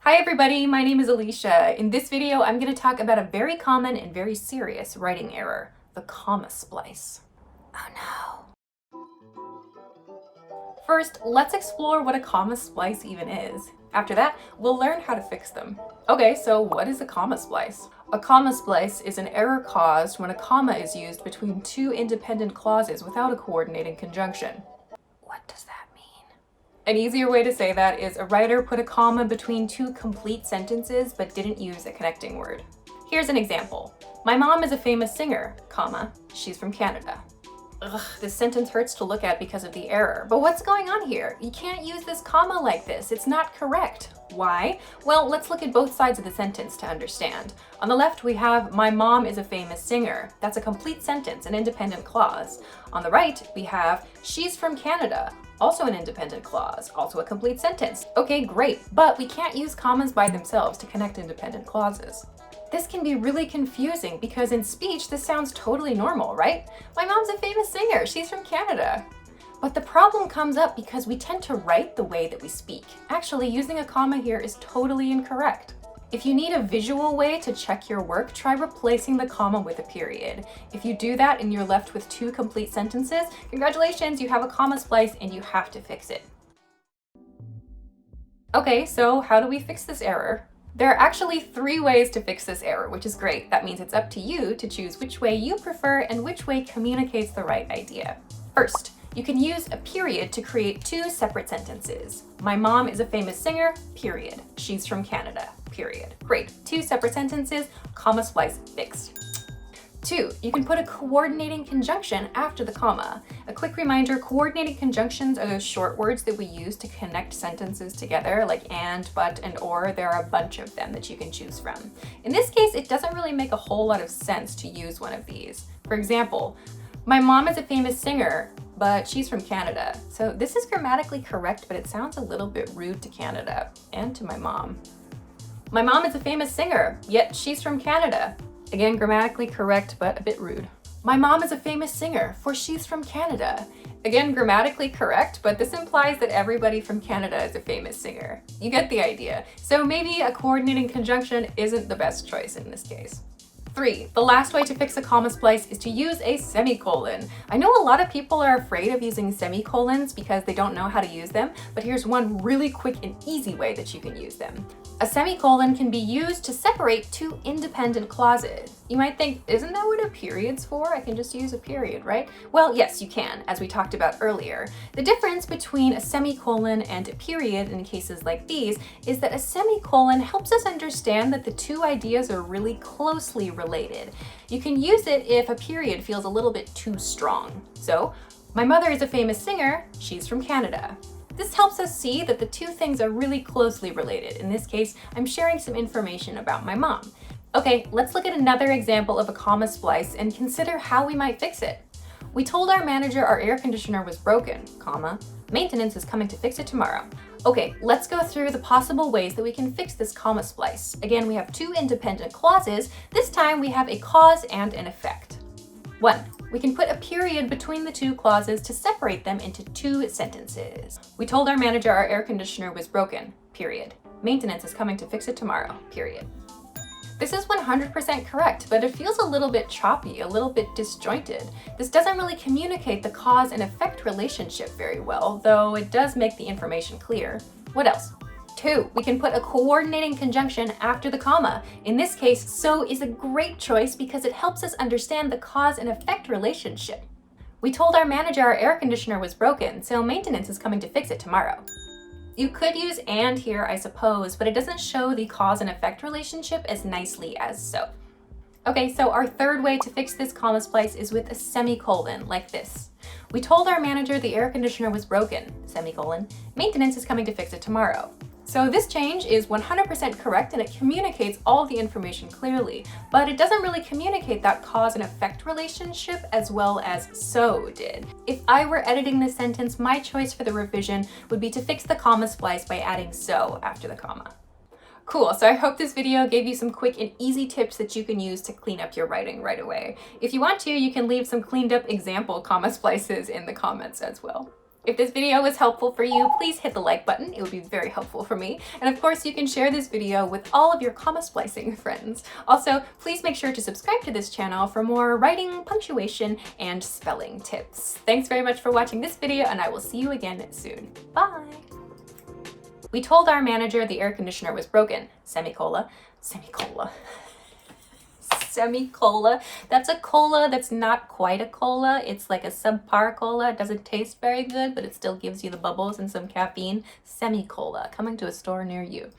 Hi everybody, my name is Alicia. In this video, I'm going to talk about a very common and very serious writing error, the comma splice. Oh no. First, let's explore what a comma splice even is. After that, we'll learn how to fix them. Okay, so what is a comma splice? A comma splice is an error caused when a comma is used between two independent clauses without a coordinating conjunction. What does that mean? An easier way to say that is a writer put a comma between two complete sentences but didn't use a connecting word. Here's an example. My mom is a famous singer, comma, she's from Canada. Ugh, this sentence hurts to look at because of the error. But what's going on here? You can't use this comma like this. It's not correct. Why? Well, let's look at both sides of the sentence to understand. On the left, we have my mom is a famous singer. That's a complete sentence, an independent clause. On the right, we have she's from Canada. Also an independent clause, also a complete sentence. Okay, great, but we can't use commas by themselves to connect independent clauses. This can be really confusing because in speech, this sounds totally normal, right? My mom's a famous singer, she's from Canada. But the problem comes up because we tend to write the way that we speak. Actually, using a comma here is totally incorrect. If you need a visual way to check your work, try replacing the comma with a period. If you do that and you're left with two complete sentences, congratulations, you have a comma splice and you have to fix it. Okay, so how do we fix this error? There are actually 3 ways to fix this error, which is great. That means it's up to you to choose which way you prefer and which way communicates the right idea. First, you can use a period to create 2 separate sentences. My mom is a famous singer, period. She's from Canada, period. Great, 2 separate sentences, comma splice fixed. 2, you can put a coordinating conjunction after the comma. A quick reminder, coordinating conjunctions are those short words that we use to connect sentences together, like and, but, and or. There are a bunch of them that you can choose from. In this case, it doesn't really make a whole lot of sense to use one of these. For example, my mom is a famous singer, but she's from Canada. So this is grammatically correct, but it sounds a little bit rude to Canada and to my mom. My mom is a famous singer, yet she's from Canada. Again, grammatically correct, but a bit rude. My mom is a famous singer, for she's from Canada. Again, grammatically correct, but this implies that everybody from Canada is a famous singer. You get the idea. So maybe a coordinating conjunction isn't the best choice in this case. 3, the last way to fix a comma splice is to use a semicolon. I know a lot of people are afraid of using semicolons because they don't know how to use them, but here's one really quick and easy way that you can use them. A semicolon can be used to separate 2 independent clauses. You might think, isn't that what a period's for? I can just use a period, right? Well, yes, you can, as we talked about earlier. The difference between a semicolon and a period in cases like these is that a semicolon helps us understand that the 2 ideas are really closely related. You can use it if a period feels a little bit too strong. So, my mother is a famous singer, she's from Canada. This helps us see that the 2 things are really closely related. In this case, I'm sharing some information about my mom. Okay, let's look at another example of a comma splice and consider how we might fix it. We told our manager our air conditioner was broken, comma, maintenance is coming to fix it tomorrow. Okay, let's go through the possible ways that we can fix this comma splice. Again, we have 2 independent clauses. This time we have a cause and an effect. 1. We can put a period between the 2 clauses to separate them into 2 sentences. We told our manager our air conditioner was broken, period. Maintenance is coming to fix it tomorrow, period. This is 100% correct, but it feels a little bit choppy, a little bit disjointed. This doesn't really communicate the cause and effect relationship very well, though it does make the information clear. What else? 2, we can put a coordinating conjunction after the comma. In this case, so is a great choice because it helps us understand the cause and effect relationship. We told our manager our air conditioner was broken, so maintenance is coming to fix it tomorrow. You could use and here, I suppose, but it doesn't show the cause and effect relationship as nicely as so. Okay, so our 3rd way to fix this comma splice is with a semicolon, like this. We told our manager the air conditioner was broken, semicolon, maintenance is coming to fix it tomorrow. So this change is 100% correct and it communicates all the information clearly, but it doesn't really communicate that cause and effect relationship as well as so did. If I were editing this sentence, my choice for the revision would be to fix the comma splice by adding so after the comma. Cool, so I hope this video gave you some quick and easy tips that you can use to clean up your writing right away. If you want to, you can leave some cleaned up example comma splices in the comments as well. If this video was helpful for you, please hit the like button. It would be very helpful for me. And of course, you can share this video with all of your comma splicing friends. Also, please make sure to subscribe to this channel for more writing, punctuation, and spelling tips. Thanks very much for watching this video, and I will see you again soon. Bye! We told our manager the air conditioner was broken. Semicolon. That's a cola that's not quite a cola. It's like a subpar cola. It doesn't taste very good, but it still gives you the bubbles and some caffeine. Semicolon, coming to a store near you.